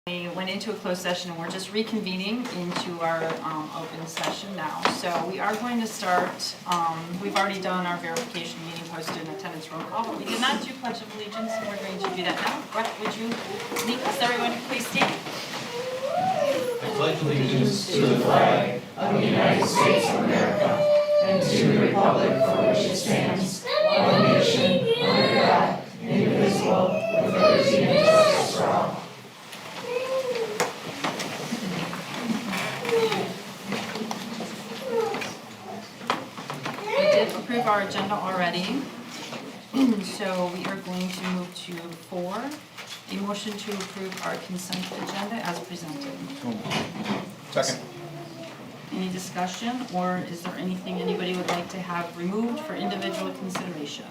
We went into a closed session and we're just reconvening into our open session now. So we are going to start, we've already done our verification meeting posted and attendance roll call, but we did not do Pledge of Allegiance, and we're going to do that now. Brett, would you lead us, everyone, please stand? I pledge allegiance to the flag of the United States of America and to the republic for which it stands, one nation, under God, indivisible, with liberty and justice for all. We did approve our agenda already, so we are going to move to 4, a motion to approve our consent agenda as presented. Second. Any discussion, or is there anything anybody would like to have removed for individual consideration?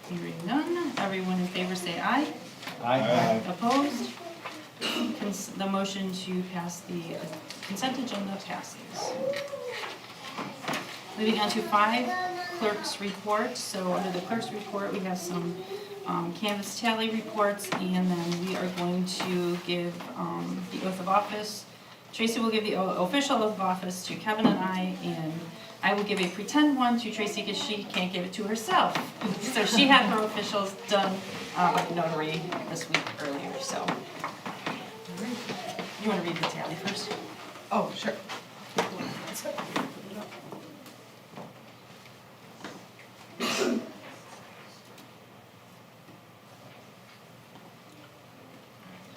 Hearing none, everyone in favor say aye. Aye. Opposed? The motion to pass the consent agenda passes. Moving on to 5, clerk's report. So under the clerk's report, we have some canvas tally reports, and then we are going to give the oath of office. Tracy will give the official oath of office to Kevin and and I will give a pretend one to Tracy because she can't give it to herself. So she had her officials done by the notary this week earlier, so. You want to read the tally first? Oh, sure.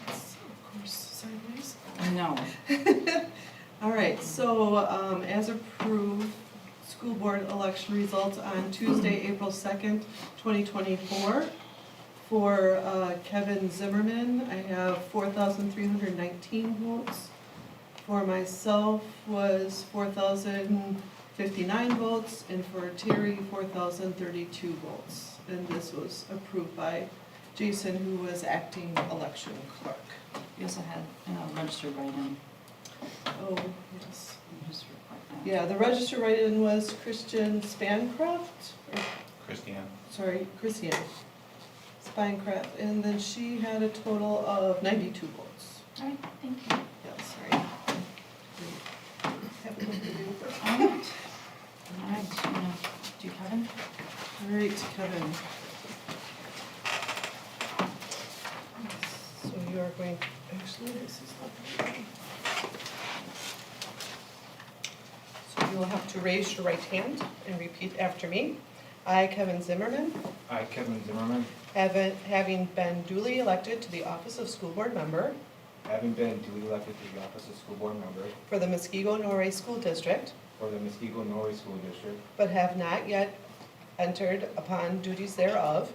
Of course, sideways. No. All right, so as approved, school board election results on Tuesday, April 2nd, 2024. For Kevin Zimmerman, I have 4,319 votes. For myself was 4,059 votes, and for Terry, 4,032 votes. And this was approved by Jason, who was acting election clerk. We also had registered write-in. Oh, yes. Just report that. Yeah, the registered write-in was Christian Spancraft, Christiane. sorry, Christian Spancraft, and then she had a total of 92 votes. All right, thank you. Yeah, sorry. All right, you want to do Kevin? All right, Kevin. So you are going, actually, this is not. So you will have to raise your right hand and repeat after me. I, Kevin Zimmerman, I, Kevin Zimmerman, having been duly elected to the office of school board member having been duly elected to the office of school board member for the Muskego-Norway School District, for the Muskego-Norway School District, but have not yet entered upon duties thereof,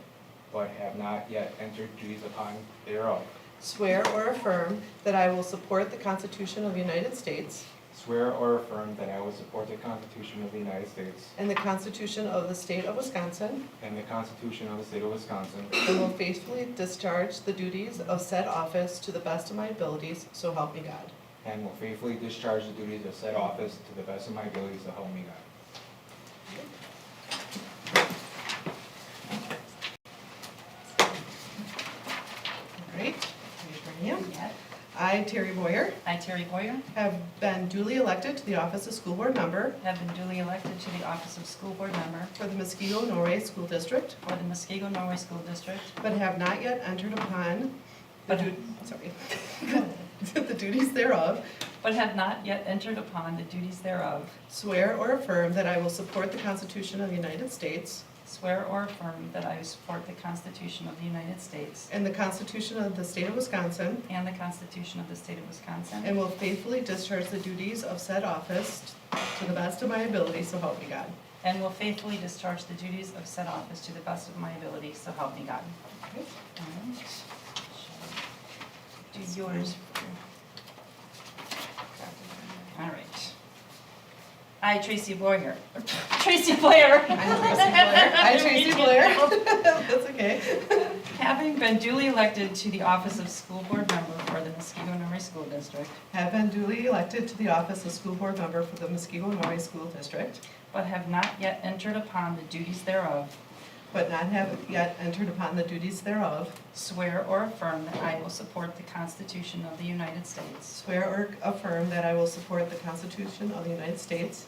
but have not yet entered duties upon thereof, swear or affirm that I will support the Constitution of the United States swear or affirm that I will support the Constitution of the United States and the Constitution of the State of Wisconsin, and the Constitution of the State of Wisconsin, and will faithfully discharge the duties of said office to the best of my abilities, so help me God. and will faithfully discharge the duties of said office to the best of my abilities, so help me God. All right, raise your hand. Yeah. I, Terry Boyer, I, Terry Boyer, have been duly elected to the office of school board member have been duly elected to the office of school board member for the Muskego-Norway School District, for the Muskego-Norway School District, but have not yet entered upon the But- sorry, the duties thereof, but have not yet entered upon the duties thereof, swear or affirm that I will support the Constitution of the United States swear or affirm that I will support the Constitution of the United States and the Constitution of the State of Wisconsin, and the Constitution of the State of Wisconsin, and will faithfully discharge the duties of said office to the best of my ability, so help me God. and will faithfully discharge the duties of said office to the best of my ability, so help me God. Okay. All right. Do yours. All right. I, Tracy Boyer. Tracy Blair. I'm Tracy Blair. That's okay. Having been duly elected to the office of school board member for the Muskego-Norway School District, Have been duly elected to the office of school board member for the Muskego-Norway School District, but have not yet entered upon the duties thereof, but not have yet entered upon the duties thereof, swear or affirm that I will support the Constitution of the United States swear or affirm that I will support the Constitution of the United States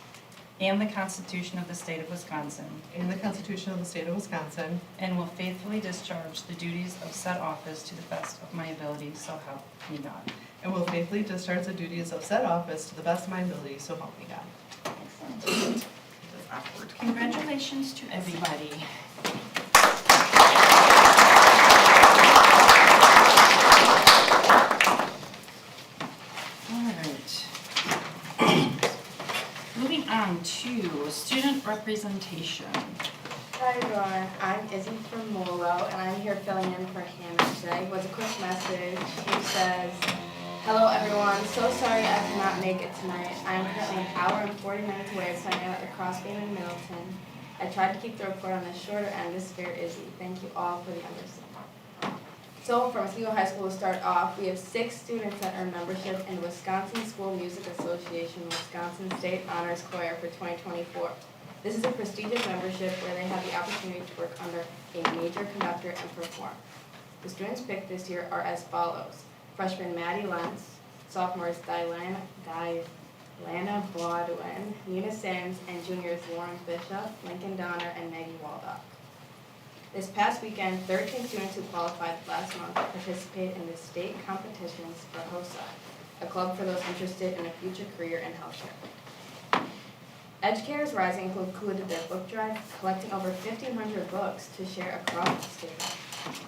and the Constitution of the State of Wisconsin, and the Constitution of the State of Wisconsin, and will faithfully discharge the duties of said office to the best of my ability, so help me God. and will faithfully discharge the duties of said office to the best of my ability, so help me God. Excellent. Awkward. Congratulations to everybody. All right. Moving on to student representation. Hi everyone, I'm Izzy from Molo, and I'm here filling in for Hannah today. With a quick message, she says, "Hello everyone, so sorry I cannot make it tonight. I am currently an hour and 40 minutes away, so I am at the cross game in Middleton. I tried to keep the report on the shorter end to spare Izzy. Thank you all for the understanding." So for Muskego High School to start off, we have 6 students that earn membership in the Wisconsin School Music Association Wisconsin State Honors Choir for 2024. This is a prestigious membership where they have the opportunity to work under a major conductor and perform. The students picked this year are as follows: freshman Maddie Lentz, sophomores Diana Baldwin, Nina Sims, and juniors Lauren Bishop, Lincoln Donner, and Maggie Waldock. This past weekend, 13 students who qualified last month participated in the state competitions for HOSA, a club for those interested in a future career in healthcare. Educators Rising concluded their book drive, collecting over 1,500 books to share across the state.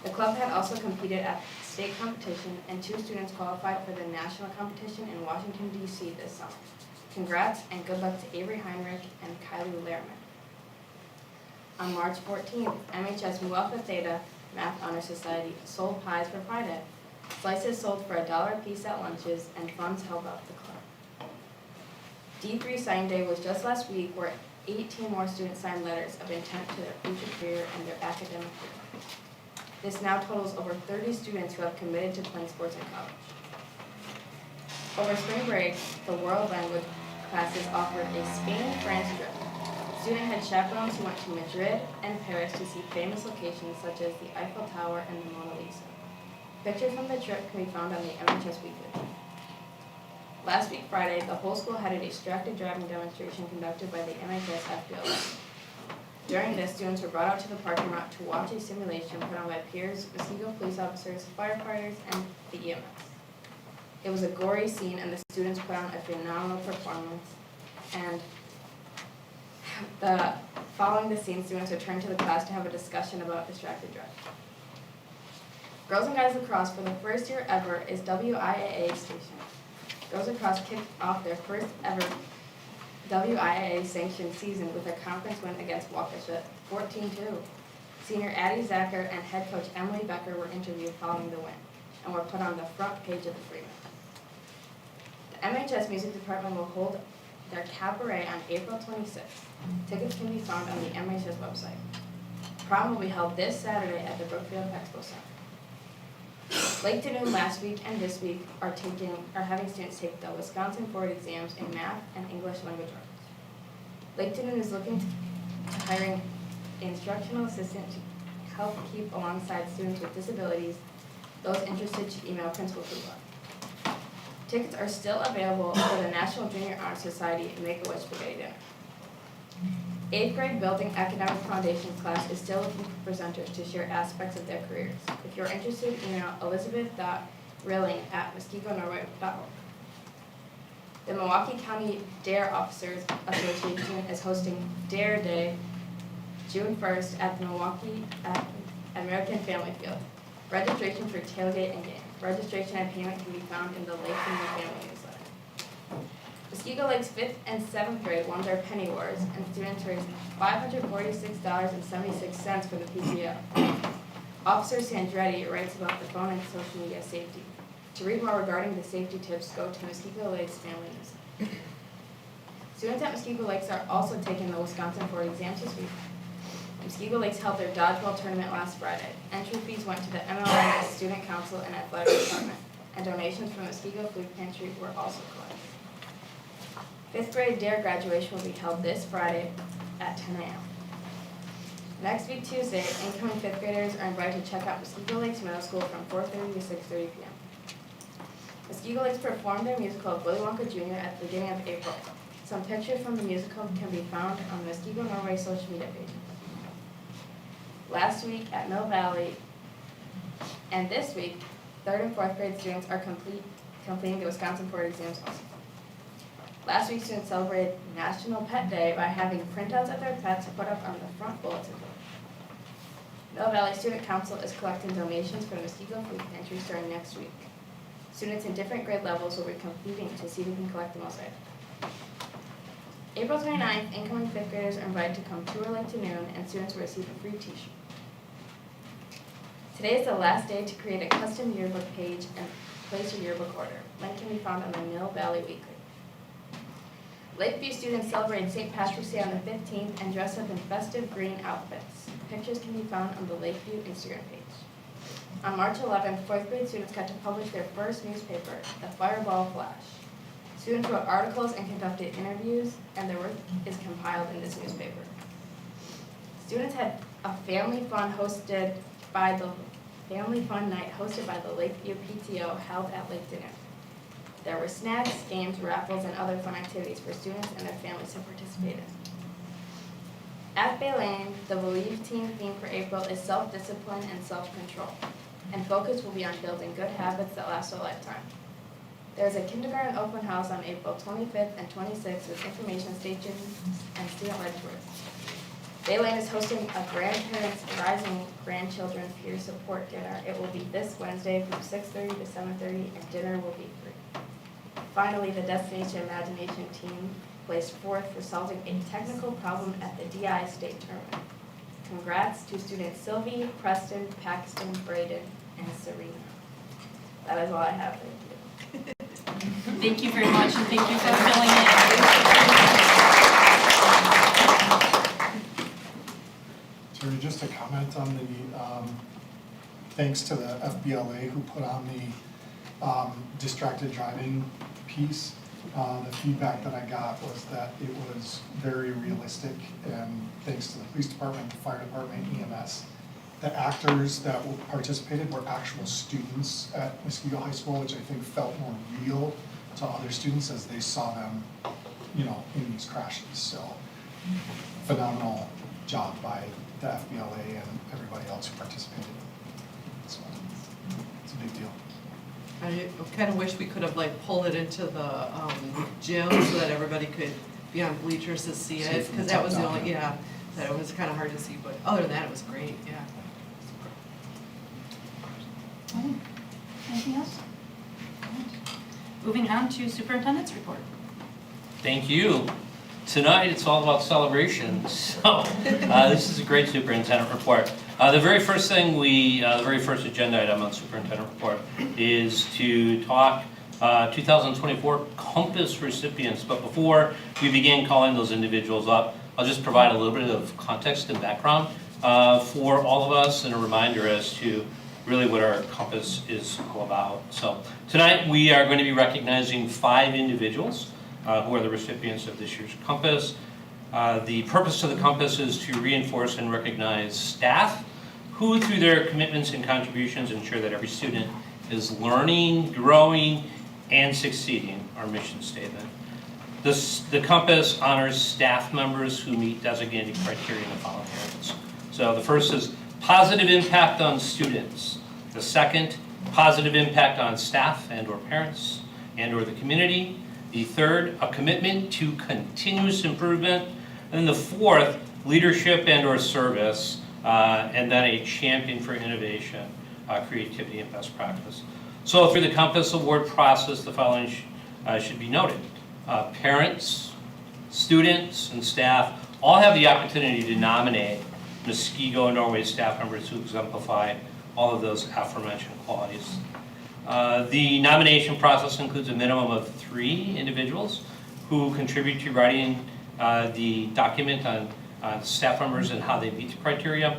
The club had also competed at the state competition, and 2 students qualified for the national competition in Washington, D.C. this summer. Congrats and good luck to Avery Heinrich and Kylie Lehrman. On March 14th, MHS Mu Alpha Theta Math Honor Society sold pies for Pride Day. Slices sold for $1 a piece at lunches, and funds help out the club. D3 Sign Day was just last week, where 18 more students signed letters of intent to their future career and their academic career. This now totals over 30 students who have committed to playing sports in college. Over spring break, the world language classes offered a Spain and France trip. Students had chaperones who went to Madrid and Paris to see famous locations such as the Eiffel Tower and the Mona Lisa. Pictures from the trip can be found on the MHS Weekly. Last week Friday, the whole school had a distracted driving demonstration conducted by the MHS FBLA. During this, students were brought out to the parking lot to watch a simulation put on by peers, Muskego police officers, firefighters, and the EMS. It was a gory scene, and the students put on a phenomenal performance. And following the scene, students returned to the class to have a discussion about distracted driving. Girls and Guys Lacrosse, for the first year ever, is WIAA station. Girls Lacrosse kicked off their first ever WIAA sanctioned season with a conference win against Waukesha, 14-2. Senior Addie Zacher and head coach Emily Becker were interviewed following the win and were put on the front page of the Freeman. The MHS Music Department will hold their cabaret on April 26th. Tickets can be found on the MHS website. Prom will be held this Saturday at the Brookfield Expo Center. Lake Danoon last week and this week are having students take the Wisconsin Board exams in math and English language arts. Lake Danoon is looking to hiring an instructional assistant to help keep alongside students with disabilities. Those interested should email Principal Kugler. Tickets are still available for the National Junior Honor Society Make-A-Wish Spaghetti Dinner. 8th grade Building Academic Foundation class is still looking for presenters to share aspects of their careers. If you're interested, email elizabeth.rilling@muskegonorway.org. The Milwaukee County Dare Officers Association is hosting Dare Day June 1st at the Milwaukee American Family Field. Registration for tailgate and game. Registration and payment can be found in the Lake Danoon Family newsletter. Muskego Lake's 5th and 7th grade won their Penny Wars, and students raised $546.76 for the PTO. Officer Sandretti writes about the phone and social media safety. To read more regarding the safety tips, go to Muskego Lake's Family newsletter. Students at Muskego Lakes are also taking the Wisconsin Board exams this week. Muskego Lakes held their dodgeball tournament last Friday. Entry fees went to the MLNS Student Council and Athletic Department, and donations from Muskego Food Pantry were also collected. 5th grade Dare graduation will be held this Friday at 10 a.m. Next week, Tuesday, incoming fifth graders are invited to check out Muskego Lakes Middle School from 4:30 to 6:30 p.m. Muskego Lakes performed their musical Willy Wonka Jr. at the beginning of April. Some pictures from the musical can be found on the Muskego Norway social media page. Last week at Mill Valley and this week, 3rd and 4th grade students are completing the Wisconsin board exams also. Last week, students celebrated National Pet Day by having printouts of their pets put up on the front bulletin board. Mill Valley Student Council is collecting donations for the Muskego food pantry starting next week. Students in different grade levels will be competing to see who can collect the most items. April 29th, incoming fifth graders are invited to come tour Lake to Noon, and students will receive a free t-shirt. Today is the last day to create a custom yearbook page and place your yearbook order. Link can be found on the Mill Valley Weekly. Lakeview students celebrated St. Patrick's Day on the 15th and dressed up in festive green outfits. Pictures can be found on the Lakeview Instagram page. On March 11th, 4th grade students got to publish their first newspaper, The Fireball Flash. Students wrote articles and conducted interviews, and their work is compiled in this newspaper. Students had a family fun night hosted by the Lakeview PTO held at Lake Dinner. There were snacks, games, raffles, and other fun activities for students and their families to participate in. At Baylane, the Believe Team theme for April is self-discipline and self-control, and focus will be on building good habits that last a lifetime. There's a kindergarten open house on April 25th and 26th with information stations and student-led tours. Baylane is hosting a Grandparents Rising Grandchildren Peer Support Dinner. It will be this Wednesday from 6:30 to 7:30, and dinner will be free. Finally, the Destination Imagination team placed 4th for solving a technical problem at the DI State Tournament. Congrats to students Sylvie, Preston, Paxton, Braden, and Serena. That is all I have. Thank you. Thank you very much, and thank you for filling in. Terry, just a comment on the, thanks to the FBLA who put on the distracted driving piece. The feedback that I got was that it was very realistic, and thanks to the police department, the fire department, EMS. The actors that participated were actual students at Muskego High School, which I think felt more real to other students as they saw them, you know, in these crashes. So phenomenal job by the FBLA and everybody else who participated. So it's a big deal. I kind of wish we could have like pulled it into the gym so that everybody could be on bleachers to see it, because that was the only, yeah, that it was kind of hard to see, but other than that, it was great, yeah. Okay. Anything else? Moving on to superintendent's report. Thank you. Tonight, it's all about celebration. So, this is a great superintendent report. The very first thing the very first agenda item on superintendent report is to talk 2024 Compass recipients. But before we begin calling those individuals up, I'll just provide a little bit of context and background for all of us, and a reminder as to really what our Compass is all about. So tonight we are going to be recognizing 5 individuals who are the recipients of this year's Compass. The purpose of the Compass is to reinforce and recognize staff who, through their commitments and contributions, ensure that every student is learning, growing, and succeeding, our mission statement. The Compass honors staff members who meet designated criteria in the following areas. So the first is positive impact on students. The second, positive impact on staff and or parents and or the community. The third, a commitment to continuous improvement. And then the fourth, leadership and or service, and then a champion for innovation, creativity, and best practice. So through the Compass Award process, the following should be noted. Parents, students, and staff all have the opportunity to nominate Muskego Norway staff members who exemplify all of those aforementioned qualities. The nomination process includes a minimum of 3 individuals who contribute to writing the document on staff members and how they meet the criteria,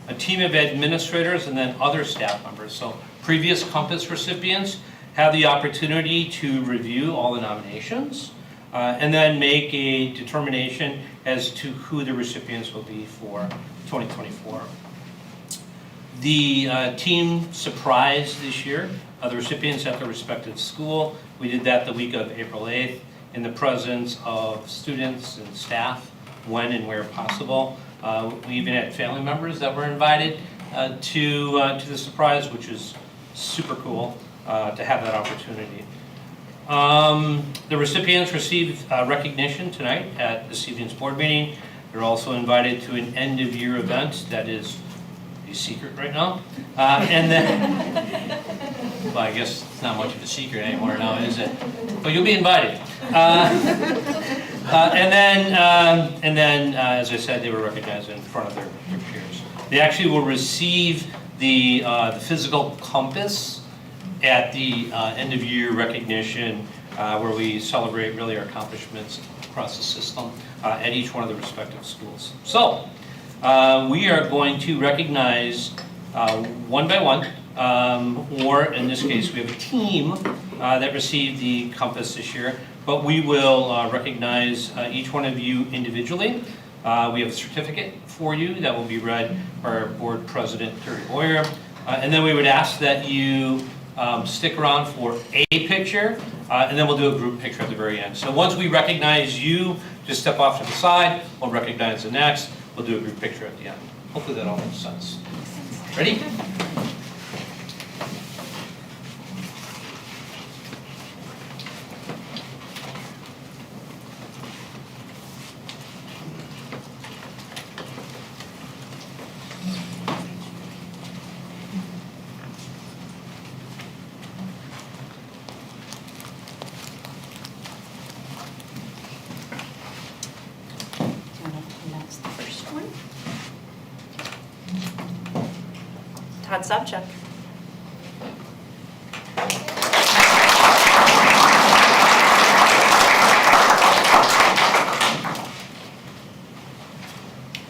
a team of administrators, and then other staff members. So previous Compass recipients have the opportunity to review all the nominations, and then make a determination as to who the recipients will be for 2024. The team surprise this year, the recipients at their respective school. We did that the week of April 8th in the presence of students and staff, when and where possible. We even had family members that were invited to the surprise, which is super cool to have that opportunity. The recipients received recognition tonight at this evening's board meeting. They're also invited to an end-of-year event that is a secret right now. And then, well, I guess it's not much of a secret anymore now, is it? But you'll be invited. And then, as I said, they were recognized in front of their peers. They actually will receive the physical compass at the end-of-year recognition, where we celebrate really our accomplishments across the system at each one of the respective schools. So, we are going to recognize one by one, or in this case, we have a team that received the compass this year, but we will recognize each one of you individually. We have a certificate for you that will be read by our board president, Terry Boyer, and then we would ask that you stick around for a picture, and then we'll do a group picture at the very end. So once we recognize you, just step off to the side, we'll recognize the next, we'll do a group picture at the end. Hopefully that all makes sense. Ready? That's the first one. Todd Sobchak.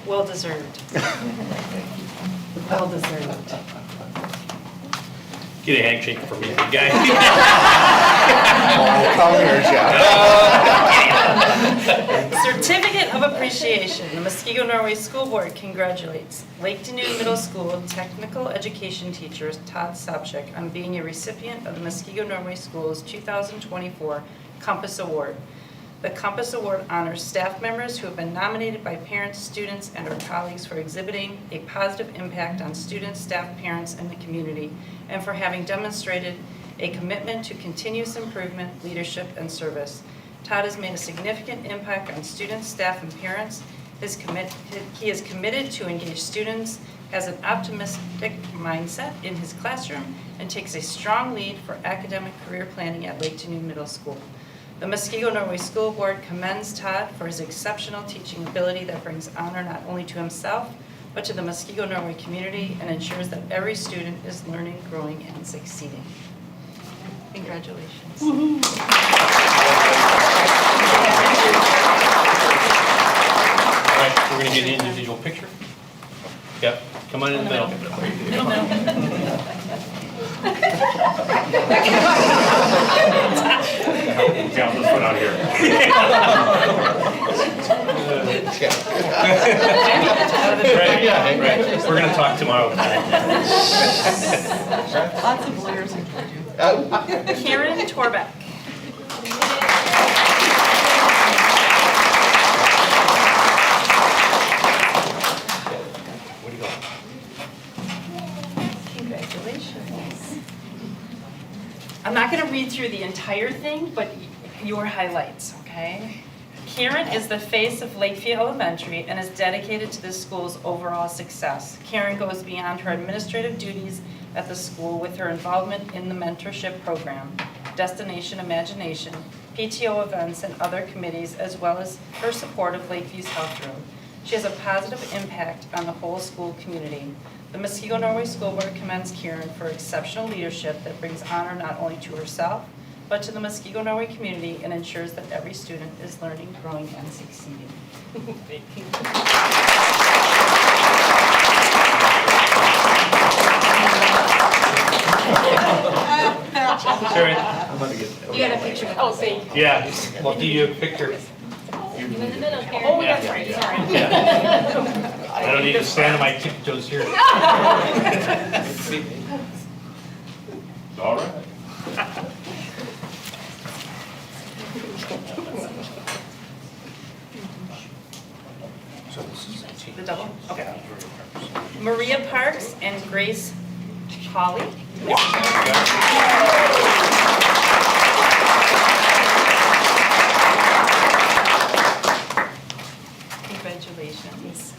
Well deserved. Well deserved. Get a handshake from me, big guy. Come here, Jeff. Certificate of Appreciation. The Muskego Norway School Board congratulates Lake Danube Middle School technical education teacher Todd Sobchak on being a recipient of the Muskego Norway Schools 2024 Compass Award. The Compass Award honors staff members who have been nominated by parents, students, and our colleagues for exhibiting a positive impact on students, staff, parents, and the community, and for having demonstrated a commitment to continuous improvement, leadership, and service. Todd has made a significant impact on students, staff, and parents. He is committed to engage students, has an optimistic mindset in his classroom, and takes a strong lead for academic career planning at Lake Danube Middle School. The Muskego Norway School Board commends Todd for his exceptional teaching ability that brings honor not only to himself, but to the Muskego Norway community, and ensures that every student is learning, growing, and succeeding. Congratulations. All right, we're going to get an individual picture. Yep, come on in the middle. Yeah, let's put out here. Right, right. We're going to talk tomorrow. Lots of lawyers in Georgia. Karen Torbeck. Where do you go? Congratulations. I'm not going to read through the entire thing, but your highlights, okay? Karen is the face of Lakeview Elementary and is dedicated to the school's overall success. Karen goes beyond her administrative duties at the school with her involvement in the mentorship program, Destination Imagination, PTO events, and other committees, as well as her support of Lakeview's Health Room. She has a positive impact on the whole school community. The Muskego Norway School Board commends Karen for exceptional leadership that brings honor not only to herself, but to the Muskego Norway community, and ensures that every student is learning, growing, and succeeding. Sorry. I'm gonna get. You got a picture with us. Yeah, we'll do you a picture. You in the middle, Karen. Oh, that's right, sorry. I don't need to stand on my tiptoes here. All right. So this is The double? Okay. Maria Parks and Grace Hawley. Congratulations.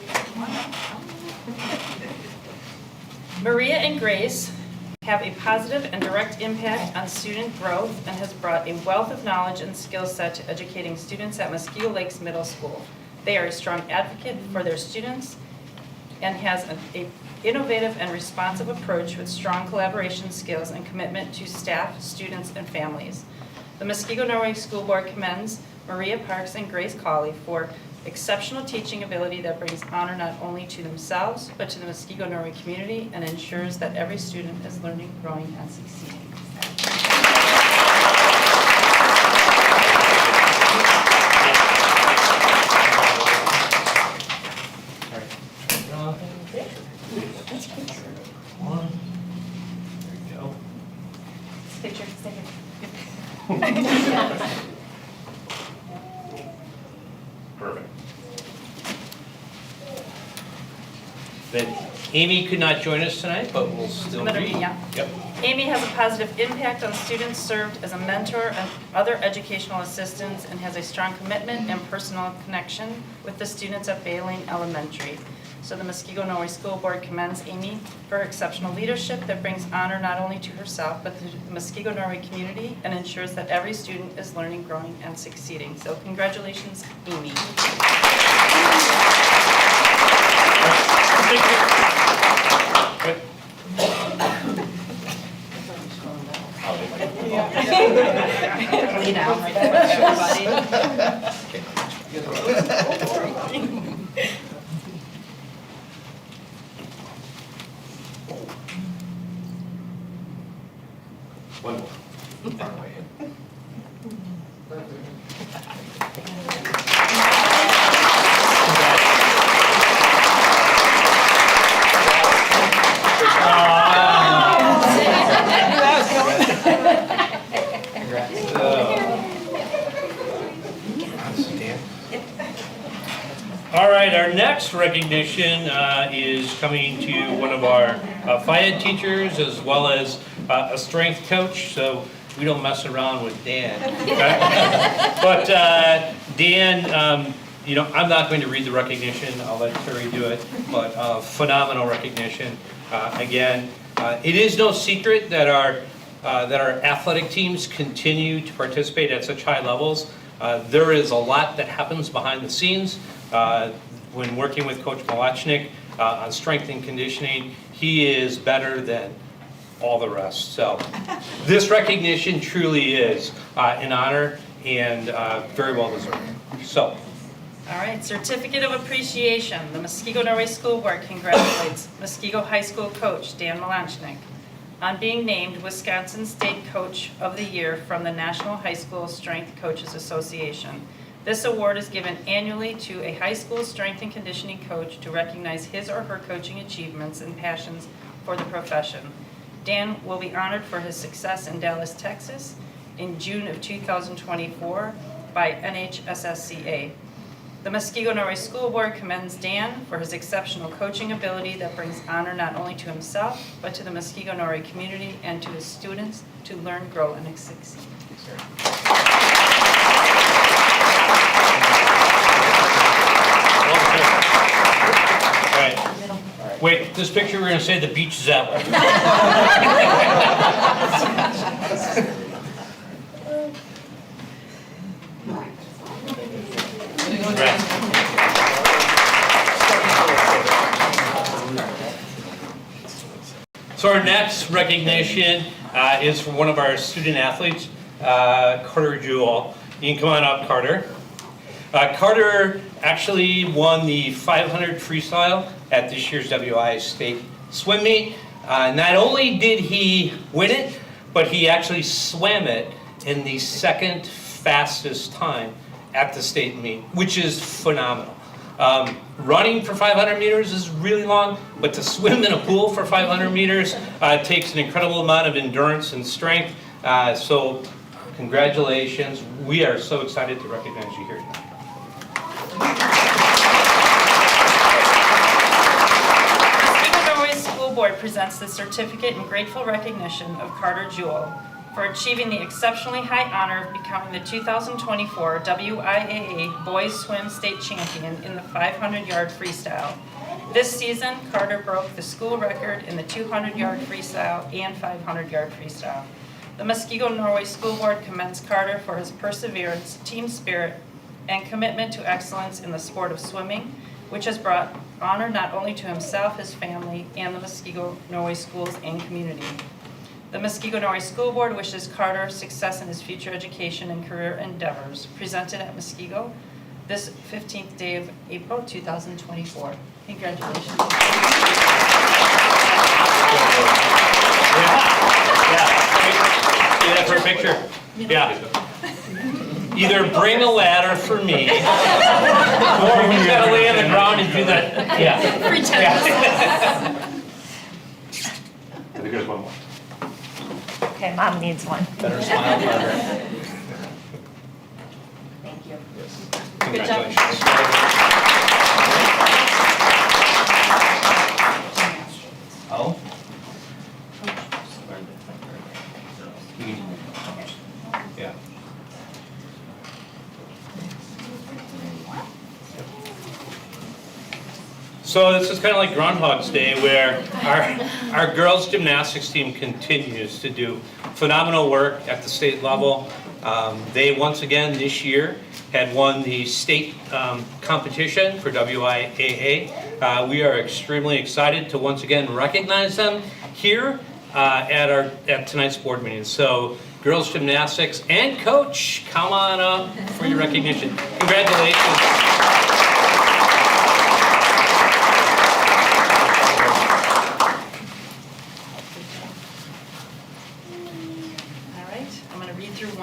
Maria and Grace have a positive and direct impact on student growth and has brought a wealth of knowledge and skill set to educating students at Mosquito Lakes Middle School. They are a strong advocate for their students and has an innovative and responsive approach with strong collaboration skills and commitment to staff, students, and families. The Mosquito Norway School Board commends Maria Parks and Grace Cawley for exceptional teaching ability that brings honor not only to themselves, but to the Mosquito Norway community and ensures that every student is learning, growing, and succeeding. One. There you go. Picture, second. Perfect. Then Amy could not join us tonight, but we'll still Another read. me, yeah. Yep. Amy has a positive impact on students, served as a mentor and other educational assistants, and has a strong commitment and personal connection with the students at Baleen Elementary. So the Mosquito Norway School Board commends Amy for her exceptional leadership that brings honor not only to herself, but to the Mosquito Norway community and ensures that every student is learning, growing, and succeeding. So congratulations, Amy. Good. Lay down right there, everybody. One more. All right, our next recognition is coming to one of our FIAD teachers as well as a strength coach, so we don't mess around with Dan. Okay? But Dan, you know, I'm not going to read the recognition, I'll let Terry do it, but phenomenal recognition. Again, it is no secret that our athletic teams continue to participate at such high levels. There is a lot that happens behind the scenes. When working with Coach Malachnik on strength and conditioning, he is better than all the rest. So this recognition truly is an honor and very well deserved. So. All right, Certificate of Appreciation. The Mosquito Norway School Board congratulates Mosquito High School coach Dan Malachnik on being named Wisconsin State Coach of the Year from the National High School Strength Coaches Association. This award is given annually to a high school strength and conditioning coach to recognize his or her coaching achievements and passions for the profession. Dan will be honored for his success in Dallas, Texas in June of 2024 by NHSSCA. The Mosquito Norway School Board commends Dan for his exceptional coaching ability that brings honor not only to himself, but to the Mosquito Norway community and to his students to learn, grow, and succeed. All right. Wait, this picture we're going to say the beach is that way. So our next recognition is from one of our student athletes, Carter Jewell. You can come on up, Carter. Carter actually won the 500 freestyle at this year's WI State Swim Meet. Not only did he win it, but he actually swam it in the second fastest time at the state meet, which is phenomenal. Running for 500 meters is really long, but to swim in a pool for 500 meters takes an incredible amount of endurance and strength. So congratulations. We are so excited to recognize you here tonight. The School Board presents the certificate in grateful recognition of Carter Jewell for achieving the exceptionally high honor of becoming the 2024 WIAA Boys Swim State Champion in the 500-yard freestyle. This season, Carter broke the school record in the 200-yard freestyle and 500-yard freestyle. The Muskegon Norway School Board commends Carter for his perseverance, team spirit, and commitment to excellence in the sport of swimming, which has brought honor not only to himself, his family, and the Muskegon Norway schools and community. The Muskegon Norway School Board wishes Carter success in his future education and career endeavors. Presented at Muskego this 15th day of April 2024. Congratulations. Do that for a picture? Yeah. Either bring a ladder for me, or we gotta lay on the ground and do that. Yeah. Pretend. I think there's one more. Okay, Mom needs one. Better smile, better. Thank you. Good job. Oh? Yeah. So this is kind of like Groundhog's Day, where our girls' gymnastics team continues to do phenomenal work at the state level. They once again this year had won the state competition for WIAA. We are extremely excited to once again recognize them here at tonight's board meeting. So girls' gymnastics and coach, come on up for your recognition. Congratulations.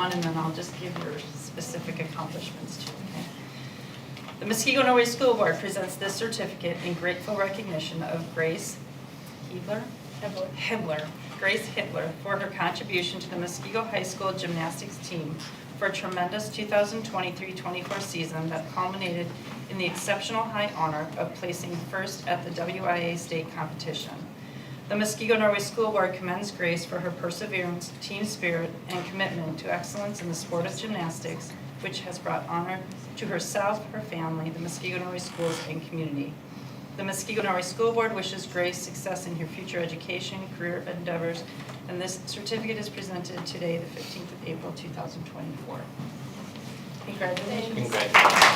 And then I'll just give your specific accomplishments too. Okay? The Muskegon Norway School Board presents this certificate in grateful recognition of Grace Hibler, Grace Hitler, for her contribution to the Muskego High School gymnastics team for a tremendous 2023-24 season that culminated in the exceptional high honor of placing first at the WIA state competition. The Muskegon Norway School Board commends Grace for her perseverance, team spirit, and commitment to excellence in the sport of gymnastics, which has brought honor to herself, her family, the Muskegon Norway schools, and community. The Muskegon Norway School Board wishes Grace success in her future education, career endeavors, and this certificate is presented today, the 15th of April, 2024. Congratulations. Congratulations.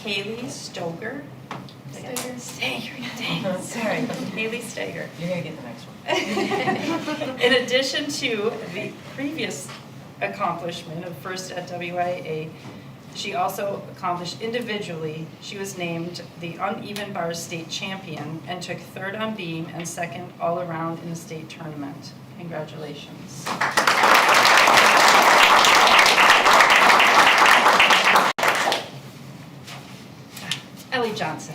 Haley Stoger. Stager. Sorry, Haley Stager. You're gonna get the next one. In addition to the previous accomplishment of first at WIA, she also accomplished individually. She was named the uneven bar state champion and took third on beam and second all around in the state tournament. Congratulations. Ellie Johnson.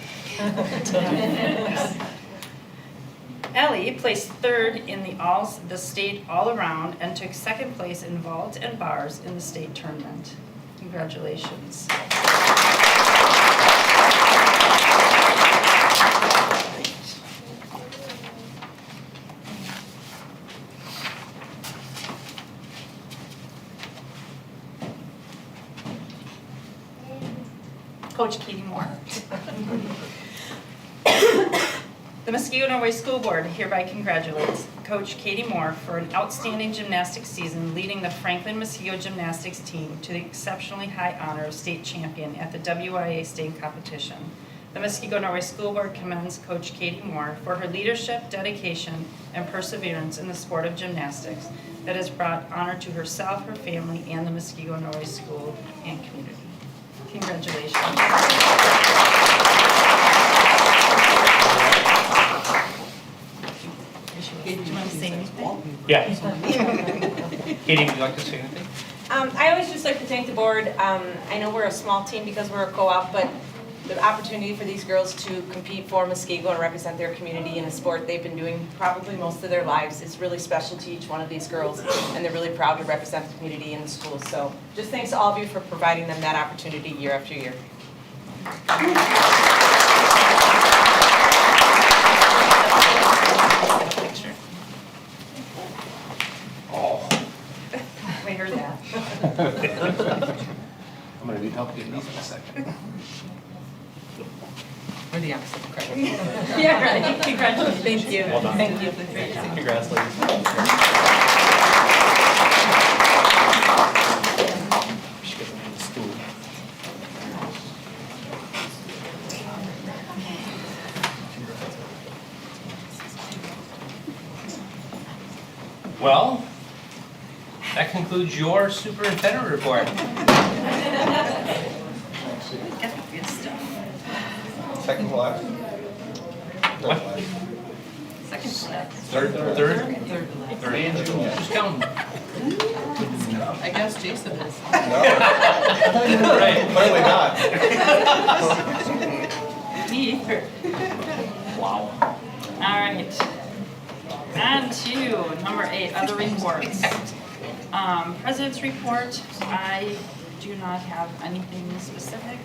Ellie placed third in the state all-around and took second place in vault and bars in the state tournament. Congratulations. Coach Katie Moore. The Muskegon Norway School Board hereby congratulates Coach Katie Moore for an outstanding gymnastics season leading the Franklin Muskego gymnastics team to the exceptionally high honor of state champion at the WIA state competition. The Muskegon Norway School Board commends Coach Katie Moore for her leadership, dedication, and perseverance in the sport of gymnastics that has brought honor to herself, her family, and the Muskegon Norway School and community. Congratulations. Yeah. Katie, would you like to say anything? I always just like to thank the board. I know we're a small team because we're a co-op, but the opportunity for these girls to compete for Muskego and represent their community in a sport they've been doing probably most of their lives is really special to each one of these girls, and they're really proud to represent the community in the schools. So just thanks to all of you for providing them that opportunity year after year. Oh. We heard that. I'm gonna need help getting these in a second. Or the opposite, correct? Yeah, right. Congratulations. Thank you. Well done. Thank you. Congrats, ladies. She gets them in school. Well, that concludes your superintendent report. Good stuff. Second to last? What? Second to last. Third? Third to last. Third and junior. Who's counting? I guess Jason is. Right. Clearly not. Me either. Wow. All right. On to number 8, other reports. President's report, I do not have anything specific.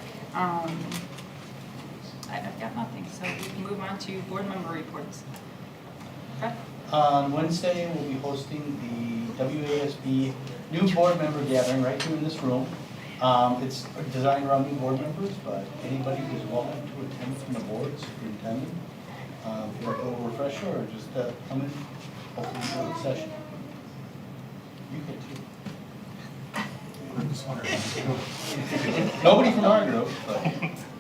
I've got nothing, so we can move on to board member reports. Brett? On Wednesday, we'll be hosting the WASB new board member gathering right here in this room. It's designed around new board members, but anybody is welcome to attend from the board, superintendent. If you'd like a little refresher or just come in, hopefully enjoy the session. You could too. Nobody from our group, but.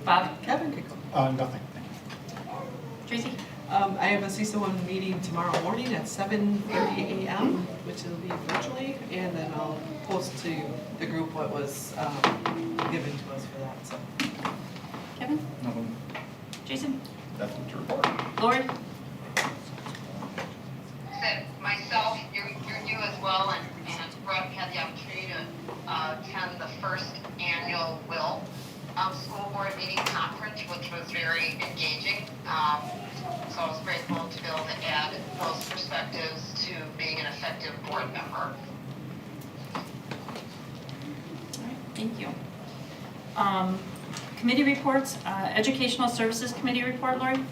Bob? Kevin could go. Nothing. Tracy? I have a CISA 1 meeting tomorrow morning at 7:30 a.m., which will be virtually, and then I'll post to the group what was given to us for that, so. Kevin? Jason? Nothing to report. Lori? Said myself, you're new as well, and Brett had the opportunity to attend the first annual Will School Board Meeting Conference, which was very engaging. So I was grateful to be able to add those perspectives to being an effective board member. All right, thank you. Committee reports, Educational Services Committee report, Lori?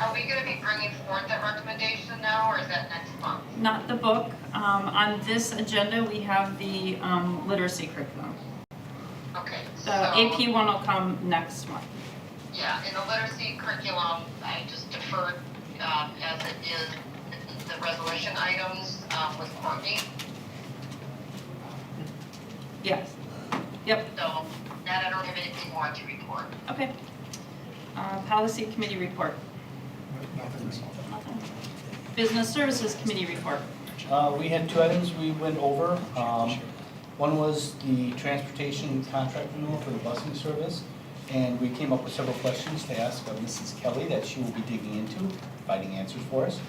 Are we going to be bringing forth that recommendation now, or is that next month? Not the book. On this agenda, we have the literacy curriculum. Okay, The AP one will come next month. Yeah, in the literacy curriculum, I just deferred as it is the resolution items with Courtney. Yes. Yep, So that I don't have anything more to report. okay. Policy Committee report. Nothing. Nothing. Business Services Committee report. We had 2 items we went over. One was the transportation contract renewal for the busing service, and we came up with several questions to ask of Mrs. Kelly that she will be digging into, providing answers for us.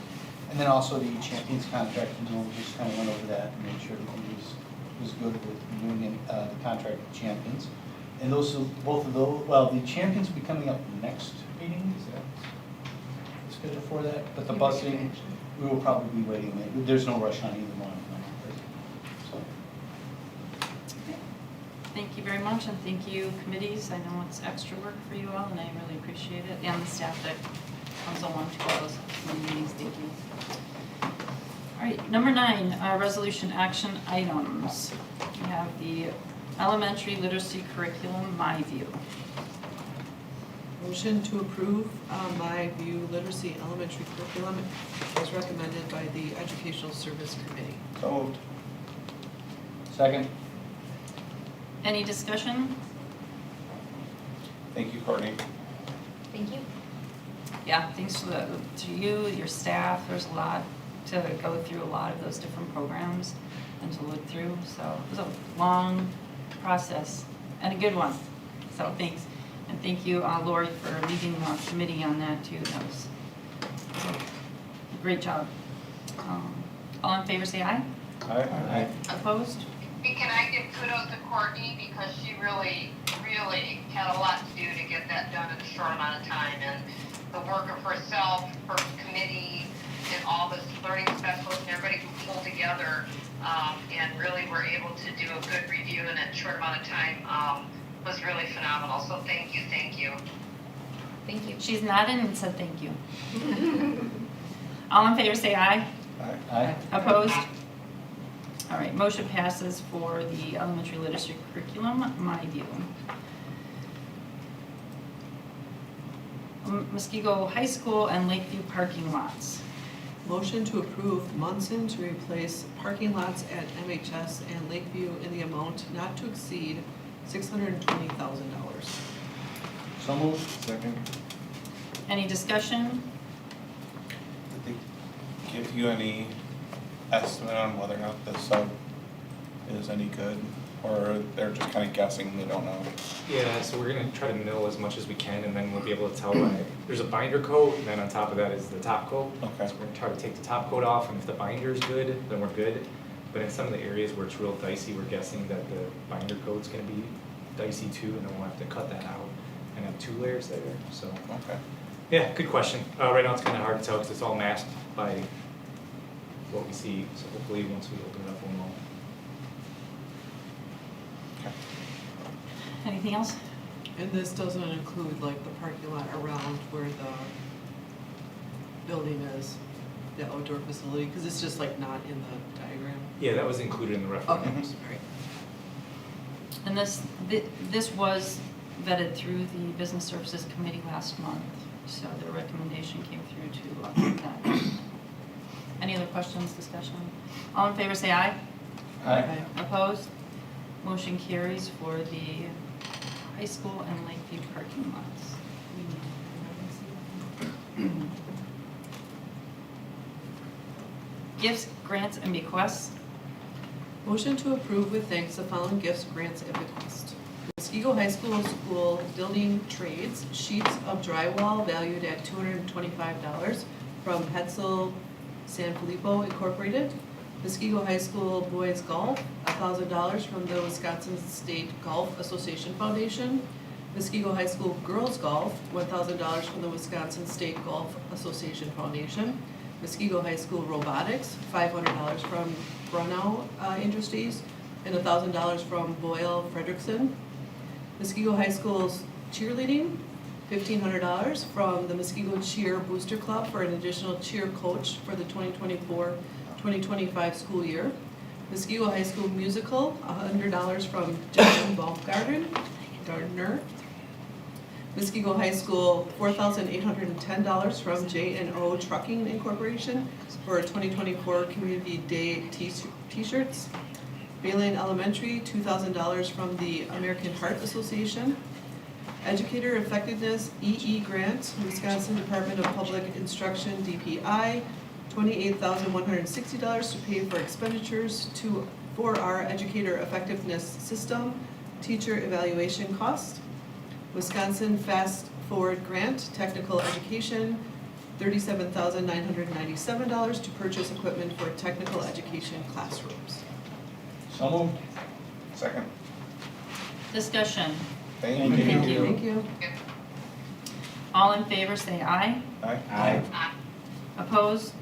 And then also the Champions contract renewal, we just kind of went over that and made sure everything was good with renewing the contract with Champions. And those, both of those, well, the Champions will be coming up next meeting, is that the schedule for that? But the busing, we will probably be waiting, there's no rush on either one. So. Thank you very much, and thank you, committees. I know it's extra work for you all, and I really appreciate it, and the staff that comes along to all those committee meetings. Thank you. All right, number 9, resolution action items. We have the elementary literacy curriculum, My View. Motion to approve My View Literacy Elementary Curriculum as recommended by the Educational Service Committee. So moved. Second. Any discussion? Thank you, Courtney. Thank you. Yeah, thanks to you, your staff. There's a lot to go through, a lot of those different programs and to look through. So it was a long process and a good one. So thanks. And thank you, Lori, for leading the committee on that too. That was a great job. All in favor, say aye. Aye. Opposed? And can I give kudos to Courtney because she really, really had a lot to do to get that done in a short amount of time. And the work of herself, her committee, and all the learning specialists and everybody who pulled together and really were able to do a good review in that short amount of time was really phenomenal. So thank you, thank you. Thank you. She's nodding and said thank you. All in favor, say aye. Aye. Opposed? All right, motion passes for the elementary literacy curriculum, my view. Muskego High School and Lakeview parking lots. Motion to approve Munson to replace parking lots at MHS and Lakeview in the amount not to exceed $620,000. So moved. Second. Any discussion? Did they give you any estimate on whether or not the sub is any good? Or they're just kind of guessing, they don't know? Yeah, so we're gonna try to mill as much as we can, and then we'll be able to tell by, there's a binder coat, and then on top of that is the top coat. Okay. So we're gonna try to take the top coat off, and if the binder's good, then we're good. But in some of the areas where it's real dicey, we're guessing that the binder coat's gonna be dicey too, and then we'll have to cut that out and have 2 layers there, so. Okay. Yeah, good question. Right now it's kinda hard to tell, because it's all masked by what we see, so hopefully once we open it up, we'll know. Anything else? And this doesn't include like the parking lot around where the building is, the outdoor facility, because it's just like not in the diagram. Yeah, that was included in the Okay, referendums. alright. And this was vetted through the Business Services Committee last month, so their recommendation came through to update that. Any other questions, discussion? All in favor, say aye. Aye. Opposed? Motion carries for the high school and Lakeview parking lots. Gifts, grants, and bequests. Motion to approve with thanks the following gifts, grants, and bequests. Muskego High School building trades, sheets of drywall valued at $225 from Hetzel San Filippo Incorporated. Muskego High School boys golf, $1,000 from the Wisconsin State Golf Association Foundation. Muskego High School girls golf, $1,000 from the Wisconsin State Golf Association Foundation. Muskego High School robotics, $500 from Brunau Industries, and $1,000 from Boyle Frederickson. Muskego High School's cheerleading, $1,500 from the Muskego Cheer Booster Club for an additional cheer coach for the 2024-2025 school year. Muskego High School musical, $100 from Justin Baumgartner. Muskego High School, $4,810 from J&O Trucking Incorporation for 2024 Community Day t-shirts. Baylane Elementary, $2,000 from the American Heart Association. Educator Effectiveness EE Grant, Wisconsin Department of Public Instruction, DPI, $28,160 to pay for expenditures for our Educator Effectiveness System, teacher evaluation cost. Wisconsin Fast Forward Grant, Technical Education, $37,997 to purchase equipment for technical education classrooms. So moved. Second. Discussion. Thank you. Thank you. Thank you. All in favor, say aye. Aye. Opposed?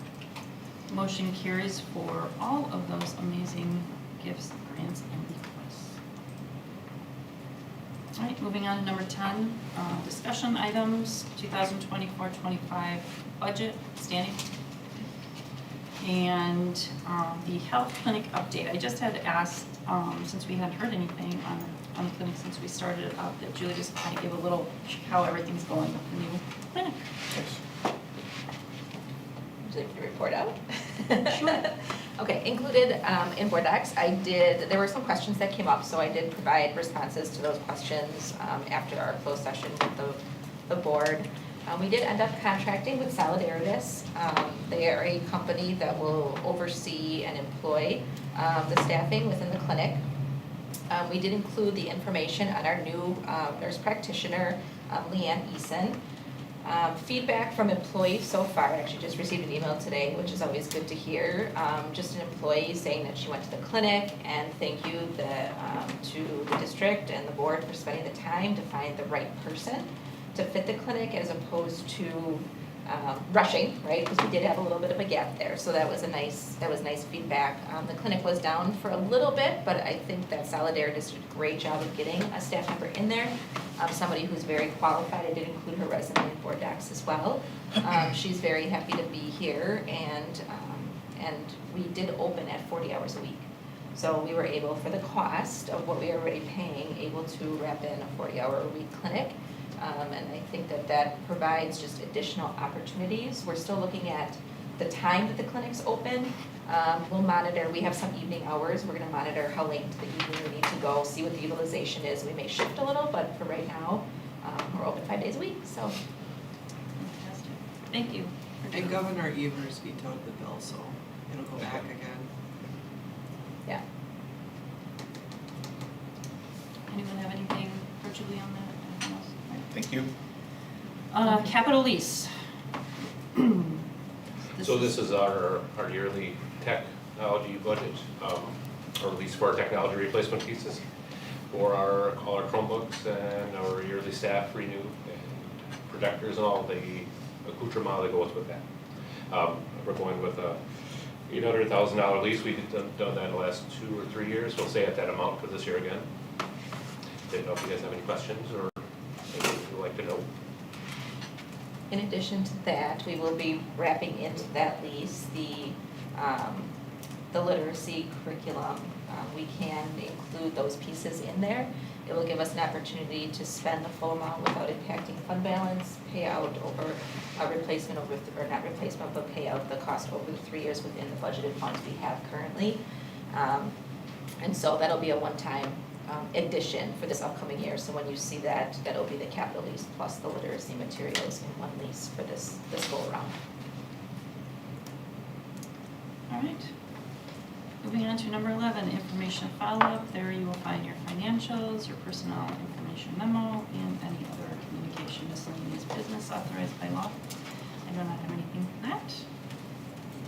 Motion carries for all of those amazing gifts, grants, and bequests. All right, moving on to number 10, discussion items, 2024-25 budget, standing. And the health clinic update. I just had asked, since we hadn't heard anything on the clinic since we started it up, that Julie just kind of give a little how everything's going with the new clinic. Would you like me to report out? Sure. Okay, included in board docs, there were some questions that came up, so I did provide responses to those questions after our closed session with the board. We did end up contracting with Solidaritas. They are a company that will oversee and employ the staffing within the clinic. We did include the information on our new nurse practitioner, Leanne Eason. Feedback from employees so far, I actually just received an email today, which is always good to hear. Just an employee saying that she went to the clinic, and thank you to the district and the board for spending the time to find the right person to fit the clinic as opposed to rushing, right? Because we did have a little bit of a gap there, so that was nice feedback. The clinic was down for a little bit, but I think that Solidaire did a great job of getting a staff member in there, somebody who's very qualified. I did include her resume in board docs as well. She's very happy to be here, and we did open at 40 hours a week. So we were able, for the cost of what we are already paying, able to wrap in a 40-hour-a-week clinic. And I think that provides just additional opportunities. We're still looking at the time that the clinic's open. We'll monitor, we have some evening hours. We're gonna monitor how late into the evening we need to go, see what the utilization is. We may shift a little, but for right now, we're open 5 days a week, so. Fantastic. Thank you. And Governor Evers vetoed the bill, so it'll go back again. Yeah. Anyone have anything for Julie on that? Anything else? Thank you. Capital lease. So this is our yearly technology budget, or lease for our technology replacement pieces for all our Chromebooks and our yearly staff renew and projectors and all the accoutrement that goes with that. We're going with a $800,000 lease. We've done that the last 2 or 3 years. We'll stay at that amount for this year again. Didn't know if you guys have any questions or anything you'd like to know. In addition to that, we will be wrapping into that lease the literacy curriculum. We can include those pieces in there. It will give us an opportunity to spend the full amount without impacting fund balance, pay out over a replacement over, or not replacement, but pay out the cost over the 3 years within the budgeted funds we have currently. And so that'll be a one-time addition for this upcoming year. So when you see that, that'll be the capital lease plus the literacy materials in one lease for this go around. All right. Moving on to number 11, information follow-up. There you will find your financials, your personnel information memo, and any other communication miscellaneous business authorized by law. I do not have anything for that.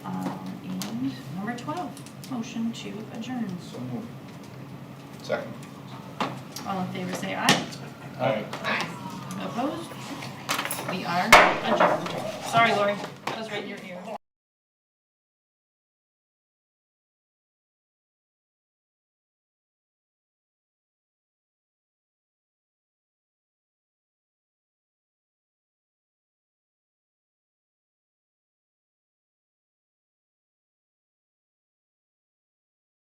And number 12, motion to adjourn. So moved. Second. All in favor say aye. Aye. Opposed? We are adjourned. Sorry, Lori, that was right in your ear.